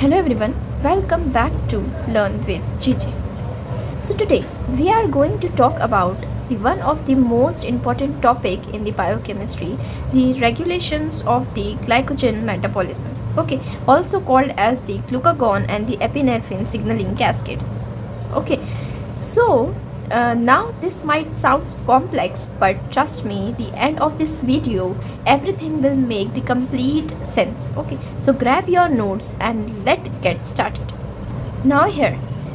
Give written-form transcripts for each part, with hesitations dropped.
Hello everyone, welcome back to Learn with GJ. So today we are going to talk about the one of the most important topic in the biochemistry, the regulations of the glycogen metabolism. Okay, also called as the glucagon and the epinephrine signaling cascade. Okay, so now this might sound complex, but trust me, the end of this video everything will make the complete sense. Okay, so grab your notes and let's get started. Now here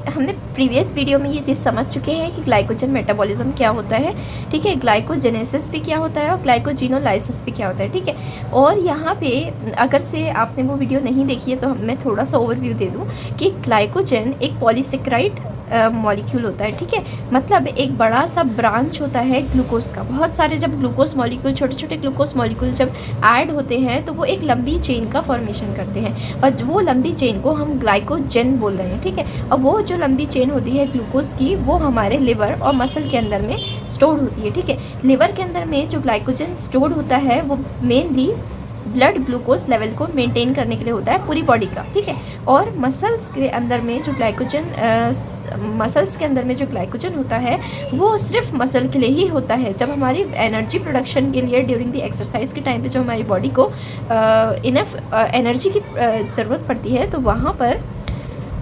हमने previous video में ये चीज़ समझ चुके हैं कि glycogen metabolism क्या होता है, ठीक है, ग्लाइकोजेनेसिस भी क्या होता है और ग्लाइकोजिनोलाइसिस भी क्या होता है, ठीक है। और यहाँ पे अगर से आपने वो वीडियो नहीं देखी है तो मैं थोड़ा सा ओवरव्यू दे दूँ कि ग्लाइकोजन एक पॉलीसेक्राइड मॉलिक्यूल होता है, ठीक है। मतलब एक बड़ा सा ब्रांच होता है ग्लूकोज का। बहुत सारे जब ग्लूकोज मॉलिक्यूल, छोटे छोटे ग्लूकोज मॉलिक्यूल जब ऐड होते हैं तो वो एक लंबी चेन का फॉर्मेशन करते हैं और वो लंबी चेन को हम ग्लाइकोजन बोल रहे हैं, ठीक है। और वो जो लंबी चेन होती है ग्लूकोज की वो हमारे लिवर और मसल के अंदर में स्टोर होती है, ठीक है। लिवर के अंदर में जो ग्लाइकोजन स्टोर होता है वो मेनली ब्लड ग्लूकोज लेवल को मेंटेन करने के लिए होता है पूरी बॉडी का, ठीक है। और मसल्स के अंदर में जो ग्लाइकोजन होता है वो सिर्फ मसल के लिए ही होता है। जब हमारी एनर्जी प्रोडक्शन के लिए ड्यूरिंग द एक्सरसाइज के टाइम पे जब हमारी बॉडी को इनफ एनर्जी की ज़रूरत पड़ती है तो वहाँ पर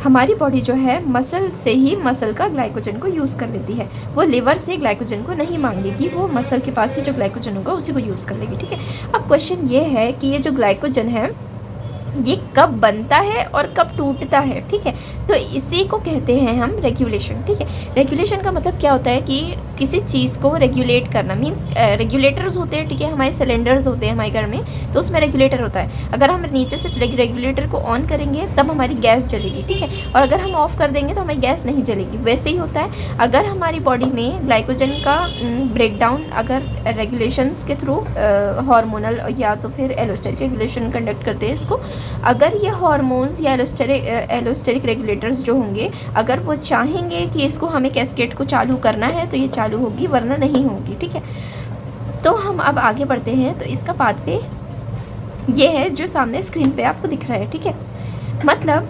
हमारी बॉडी जो है मसल से ही मसल का ग्लाइकोजन को यूज़ कर लेती है। वो लिवर से ग्लाइकोजन को नहीं मांग लेगी, वो मसल के पास ही जो ग्लाइकोजन होगा उसी को यूज़ कर लेगी, ठीक है। अब क्वेश्चन ये है कि ये जो ग्लाइकोजन है ये कब बनता है और कब टूटता है, ठीक है। तो इसी को कहते हैं हम रेगुलेशन, ठीक है। रेगुलेशन का मतलब क्या होता है कि किसी चीज़ को रेगुलेट करना, मीन्स रेगुलेटर्स होते हैं, ठीक है। हमारे सिलेंडर्स होते हैं हमारे घर में, तो उसमें रेगुलेटर होता है। अगर हम नीचे से रेगुलेटर को ऑन करेंगे तब हमारी गैस जलेगी, ठीक है। और अगर हम ऑफ़ कर देंगे तो हमारी गैस नहीं जलेगी। वैसे ही होता है अगर हमारी बॉडी में ग्लाइकोजन का ब्रेकडाउन अगर रेगुलेशंस के थ्रू हार्मोनल या तो फिर एलोस्टेरिक रेगुलेशन कंडक्ट करते हैं इसको, अगर ये हार्मोन्स या एलोस्टेरिक रेगुलेटर्स जो होंगे अगर वो चाहेंगे कि इसको हमें कैस्केड को चालू करना है तो ये चालू होगी, वरना नहीं होगी, ठीक है। तो हम अब आगे बढ़ते हैं। तो इसका पाथवे ये है जो सामने स्क्रीन पे आपको दिख रहा है, ठीक है। मतलब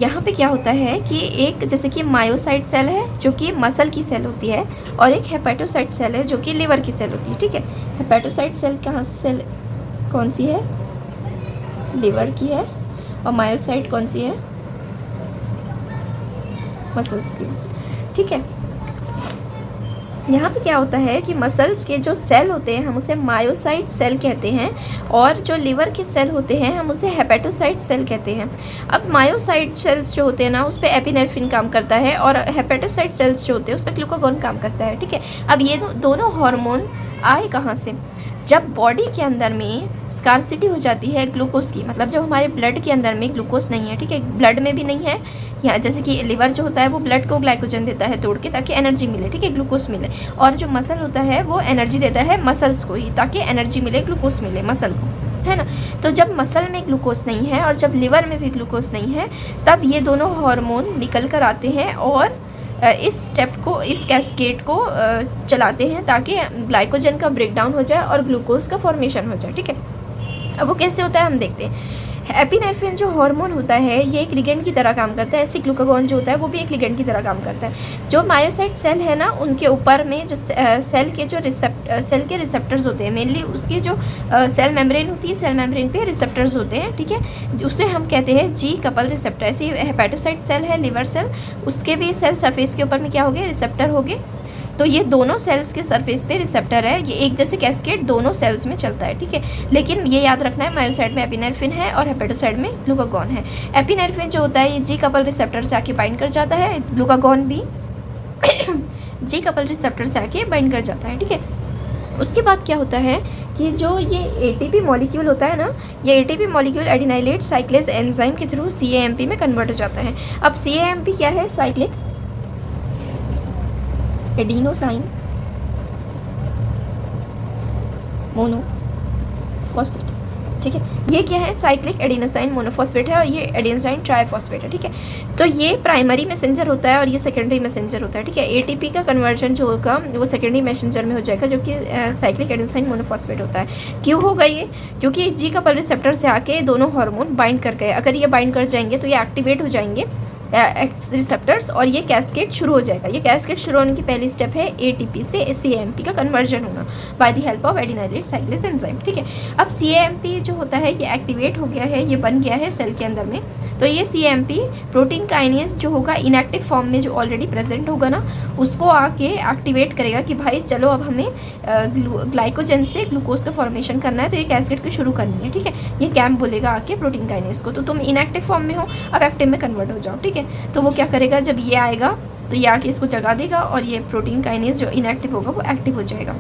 यहाँ पे क्या होता है कि एक जैसे कि मायोसाइट सेल है जो कि मसल की सेल होती है और एक हेपेटोसाइट सेल है जो कि लिवर की सेल होती है, ठीक है। हेपेटोसाइट सेल कहाँ सेल कौन सी है? लिवर की है। और मायोसाइट कौन सी है? मसल्स की, ठीक है। यहाँ पे क्या होता है कि मसल्स के जो सेल होते हैं हम उसे मायोसाइट सेल कहते हैं और जो लिवर के सेल होते हैं हम उसे हेपेटोसाइट सेल कहते हैं। अब मायोसाइट सेल्स जो होते हैं ना उस पर एपिनेफ्रिन काम करता है और हेपेटोसाइट सेल्स जो होते हैं उस पर ग्लूकागॉन काम करता है, ठीक है। अब ये दोनों हार्मोन आए कहाँ से? जब बॉडी के अंदर में स्कार्सिटी हो जाती है ग्लूकोज की, मतलब जब हमारे ब्लड के अंदर में ग्लूकोज नहीं है, ठीक है, ब्लड में भी नहीं है, या जैसे कि लिवर जो होता है वो ब्लड को ग्लाइकोजन देता है तोड़ के ताकि एनर्जी मिले, ठीक है, ग्लूकोज मिले। और जो मसल होता है वो एनर्जी देता है मसल्स को ही ताकि एनर्जी मिले, ग्लूकोज मिले मसल को, है ना। तो जब मसल में ग्लूकोज नहीं है और जब लिवर में भी ग्लूकोज नहीं है तब ये दोनों हार्मोन निकल कर आते हैं और इस स्टेप को, इस कैस्केड को चलाते हैं ताकि ग्लाइकोजन का ब्रेकडाउन हो जाए और ग्लूकोज का फॉर्मेशन हो जाए, ठीक है। अब वो कैसे होता है हम देखते हैं। एपिनेफ्रिन जो हार्मोन होता है ये एक लिगेंड की तरह काम करता है, ऐसे ग्लूकागॉन जो होता है वो भी एक लिगेंड की तरह काम करता है। जो मायोसाइट सेल है ना उनके ऊपर में जो सेल के रिसेप्टर्स होते हैं, मेनली उसकी जो सेल मेम्ब्रेन होती है, सेल मेम्ब्रेन पे रिसेप्टर्स होते हैं, ठीक है। उसे हम कहते हैं जी कपल रिसेप्टर। ऐसे हेपेटोसाइट सेल है, लिवर सेल, उसके भी सेल सरफेस के ऊपर में क्या हो गए? रिसेप्टर हो गए। तो ये दोनों सेल्स के सरफेस पे रिसेप्टर है, ये एक जैसे कैस्केड दोनों सेल्स में चलता है, ठीक है। लेकिन ये याद रखना है मायोसाइट में एपिनेफ्रिन है और हेपेटोसाइट में ग्लूकागॉन है। एपिनेफ्रिन जो होता है ये जी कपल रिसेप्टर से आके बाइंड कर जाता है, ग्लूकागॉन भी जी कपल रिसेप्टर से आके बाइंड कर जाता है, ठीक है। उसके बाद क्या होता है कि जो ये एटीपी मॉलिक्यूल होता है ना, ये एटीपी मॉलिक्यूल एडिनाइलेट साइक्लेज एंजाइम के थ्रू सीएएमपी में कन्वर्ट हो जाता है। अब सीएएमपी क्या है? साइक्लिक एडिनोसाइन मोनोफॉस्फेट, ठीक है। ये क्या है, साइक्लिक एडिनोसाइन मोनोफॉस्फेट है और ये एडिनोसाइन ट्राइफॉस्फेट है, ठीक है। तो ये प्राइमरी मैसेंजर होता है और ये सेकेंडरी मैसेंजर होता है, ठीक है। एटीपी का कन्वर्जन जो होगा वो सेकेंडरी मैसेंजर में हो जाएगा, जो कि साइक्लिक एडिनोसाइन मोनोफॉस्फेट होता है। क्यों होगा ये? क्योंकि जी कपल रिसेप्टर से आके दोनों हार्मोन बाइंड कर गए। अगर ये बाइंड कर जाएंगे तो ये एक्टिवेट हो जाएंगे रिसेप्टर्स और ये कैस्केड शुरू हो जाएगा। ये कैस्केड शुरू होने की पहली स्टेप है एटीपी से सीएएमपी का कन्वर्जन होना by the help of adenylate cyclase enzyme, ठीक है। अब सीएएमपी जो होता है ये एक्टिवेट हो गया है, ये बन गया है सेल के अंदर में। तो ये सीएमपी प्रोटीन काइनेज जो होगा इनएक्टिव फॉर्म में जो ऑलरेडी प्रेजेंट होगा ना, उसको आके एक्टिवेट करेगा कि भाई चलो अब हमें ग्लाइकोजन से ग्लूकोज का फॉर्मेशन करना है, तो ये कैस्केड को शुरू करनी है, ठीक है। ये कैंप बोलेगा आके प्रोटीन काइनेज को, तो तुम इनएक्टिव फॉर्म में हो, अब एक्टिव में कन्वर्ट हो जाओ, ठीक है। तो वो क्या करेगा, जब ये आएगा तो ये आके इसको जगा देगा और ये प्रोटीन काइनेज जो इनएक्टिव होगा वो एक्टिव हो जाएगा।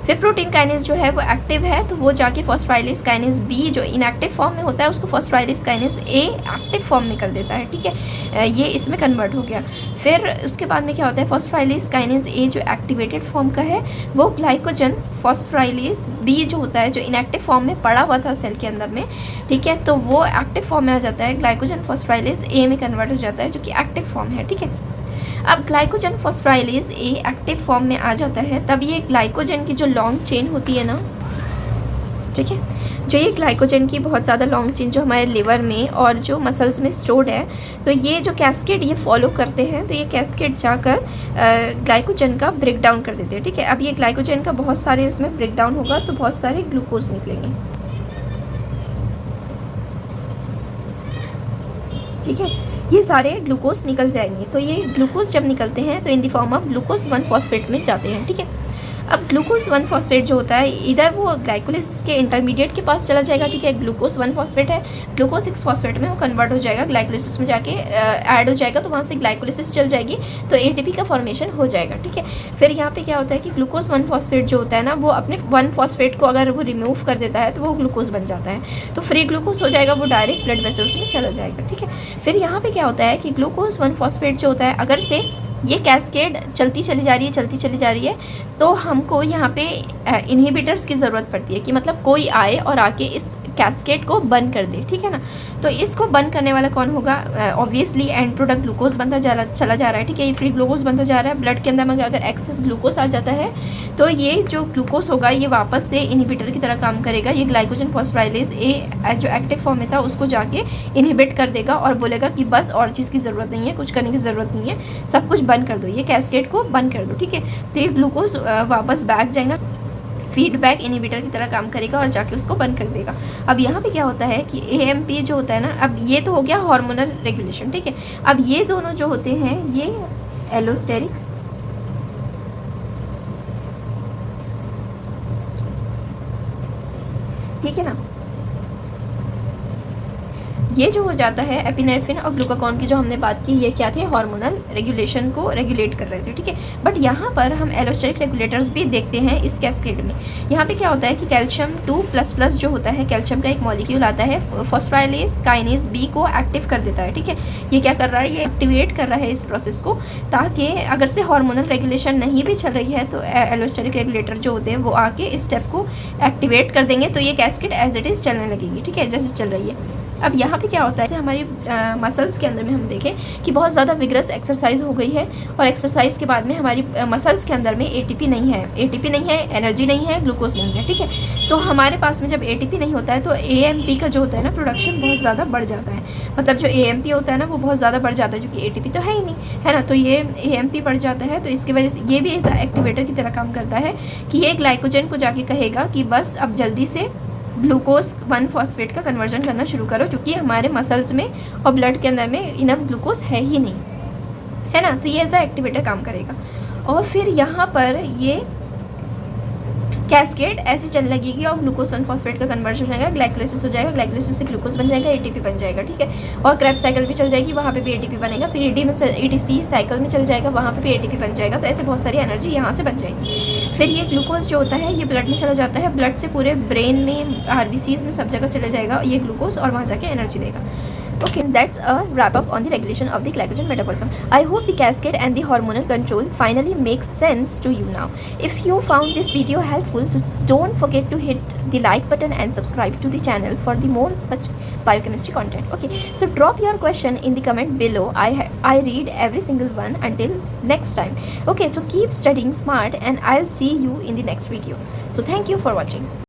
फिर प्रोटीन काइनेज जो है वो एक्टिव है तो वो जाके फॉस्फोराइलेज काइनेज बी जो इनएक्टिव फॉर्म में होता है उसको phosphorylase kinase A active form में कर देता है, ठीक है। ये इसमें कन्वर्ट हो गया। फिर उसके बाद में क्या होता है, फॉस्फोराइलेज काइनेज ए जो एक्टिवेटेड फॉर्म का है वो ग्लाइकोजन फॉस्फोराइलेज बी जो होता है जो इनएक्टिव फॉर्म में पड़ा हुआ था सेल के अंदर में, ठीक है, तो वो एक्टिव फॉर्म में आ जाता है, ग्लाइकोजन फॉस्फोराइलेज ए में कन्वर्ट हो जाता है जो कि एक्टिव फॉर्म है, ठीक है। अब ग्लाइकोजन फॉस्फोराइलेज ए एक्टिव फॉर्म में आ जाता है, तब ये ग्लाइकोजन की जो लॉन्ग चेन होती है ना, ठीक है, जो ये ग्लाइकोजन की बहुत ज़्यादा लॉन्ग चेन जो हमारे लिवर में और जो मसल्स में स्टोर्ड है, तो ये जो कैस्केड ये फॉलो करते हैं, तो ये कैस्केड जाकर ग्लाइकोजन का ब्रेक डाउन कर देते हैं, ठीक है। अब ये ग्लाइकोजन का बहुत सारे उसमें ब्रेक डाउन होगा तो बहुत सारे ग्लूकोज निकलेंगे, ठीक है। ये सारे ग्लूकोज निकल जाएंगे, तो ये ग्लूकोज जब निकलते हैं तो in the form of glucose 1 phosphate में जाते हैं, ठीक है। अब ग्लूकोज 1 फॉस्फेट जो होता है इधर वो ग्लाइकोलिसिस के इंटरमीडिएट के पास चला जाएगा, ठीक है। ग्लूकोज 1 फॉस्फेट है, ग्लूकोज 6 फॉस्फेट में वो कन्वर्ट हो जाएगा, ग्लाइकोलिसिस में जाके ऐड हो जाएगा, तो वहाँ से ग्लाइकोलिसिस चल जाएगी तो एटीपी का फॉर्मेशन हो जाएगा, ठीक है। फिर यहाँ पे क्या होता है कि ग्लूकोज 1 फॉस्फेट जो होता है ना वो अपने 1 फॉस्फेट को अगर वो रिमूव कर देता है तो वो ग्लूकोज बन जाता है, तो फ्री ग्लूकोज हो जाएगा, वो डायरेक्ट ब्लड वेसल्स में चला जाएगा, ठीक है। फिर यहाँ पे क्या होता है कि ग्लूकोज 1 फॉस्फेट जो होता है अगर से ये कैस्केड चलती चली जा रही है तो हमको यहाँ पे इनहिबिटर्स की ज़रूरत पड़ती है कि मतलब कोई आए और आके इस कैस्केड को बंद कर दे, ठीक है ना। तो इसको बंद करने वाला कौन होगा, ऑब्वियसली एंड प्रोडक्ट ग्लूकोज बनता चला जा रहा है, ठीक है। ये फ्री ग्लूकोज बनता जा रहा है, ब्लड के अंदर में अगर एक्सेस ग्लूकोज आ जाता है तो ये जो ग्लूकोज होगा ये वापस से इनहिबिटर की तरह काम करेगा, ये ग्लाइकोजन फॉस्फोराइलेज ए जो एक्टिव फॉर्म में था उसको जाके इनहिबिट कर देगा और बोलेगा कि बस और चीज़ की ज़रूरत नहीं है, कुछ करने की ज़रूरत नहीं है, सब कुछ बंद कर दो, ये कैस्केड को बंद कर दो, ठीक है। तो ये ग्लूकोज वापस बैक जाएगा, फीडबैक इनहिबिटर की तरह काम करेगा और जाके उसको बंद कर देगा। अब यहाँ पे क्या होता है कि एएमपी जो होता है ना, अब ये तो हो गया हार्मोनल रेगुलेशन, ठीक है। अब ये दोनों जो होते हैं ये एलोस्टेरिक, ठीक है ना, ये जो हो जाता है एपिनेफ्रिन और ग्लूकागॉन की जो हमने बात की, ये क्या थे, हार्मोनल रेगुलेशन को रेगुलेट कर रहे थे, ठीक है। बट यहाँ पर हम एलोस्टेरिक रेगुलेटर्स भी देखते हैं इस कैस्केड में। यहाँ पे क्या होता है कि कैल्शियम 2++ जो होता है, कैल्शियम का एक मॉलिक्यूल आता है, फॉस्फोराइलेज काइनेज बी को एक्टिव कर देता है, ठीक है। ये क्या कर रहा है, ये एक्टिवेट कर रहा है इस प्रोसेस को, ताकि अगर से हार्मोनल रेगुलेशन नहीं भी चल रही है तो एलोस्टेरिक रेगुलेटर जो होते हैं वो आके इस स्टेप को एक्टिवेट कर देंगे, तो ये कैस्केड एज इट इज़ चलने लगेगी, ठीक है, जैसे चल रही है। अब यहाँ पे क्या होता है, जैसे हमारी मसल्स के अंदर में हम देखें कि बहुत ज़्यादा विग्रस एक्सरसाइज हो गई है और एक्सरसाइज के बाद में हमारी मसल्स के अंदर में एटीपी नहीं है, एनर्जी नहीं है, ग्लूकोज नहीं है, ठीक है। तो हमारे पास में जब एटीपी नहीं होता है तो एएमपी का जो होता है ना प्रोडक्शन बहुत ज़्यादा बढ़ जाता है, मतलब जो एएमपी होता है ना वो बहुत ज़्यादा बढ़ जाता है, क्योंकि एटीपी तो है ही नहीं, है ना। तो ये एएमपी बढ़ जाता है, तो इसकी वजह से ये भी एज एक्टिवेटर की तरह काम करता है कि ये ग्लाइकोजन को जाके कहेगा कि बस अब जल्दी से ग्लूकोज 1 फॉस्फेट का कन्वर्जन करना शुरू करो, क्योंकि हमारे मसल्स में और ब्लड के अंदर में इनफ ग्लूकोज है ही नहीं, है ना। तो ये एज एक्टिवेटर काम करेगा। और फिर यहाँ पर ये कैस्केड ऐसे चलने लगेगी और ग्लूकोज 1 फॉस्फेट का कन्वर्जन हो जाएगा, ग्लाइकोलिसिस हो जाएगा, ग्लाइकोलिसिस से ग्लूकोज बन जाएगा, एटीपी बन जाएगा, ठीक है। और क्रैब साइकिल भी चल जाएगी, वहाँ पे भी एटीपी बनेगा, फिर ईटीसी साइकिल में चल जाएगा, वहाँ पे भी एटीपी बन जाएगा, तो ऐसे बहुत सारी एनर्जी यहाँ से बन जाएगी। फिर ये ग्लूकोज जो होता है ये ब्लड में चला जाता है, ब्लड से पूरे ब्रेन में, आरबीसीज में, सब जगह चला जाएगा ये ग्लूकोज और वहाँ जाके एनर्जी देगा। Okay, that's a wrap up on the regulation of the glycogen metabolism. I hope the cascade and the hormonal control finally makes sense to you now. If you found this video helpful, don't forget to hit the like button and subscribe to the channel for the more such biochemistry content. Okay, so drop your question in the comment below. I read every single one. Until next time. Okay, so keep studying smart and I'll see you in the next video. So thank you for watching.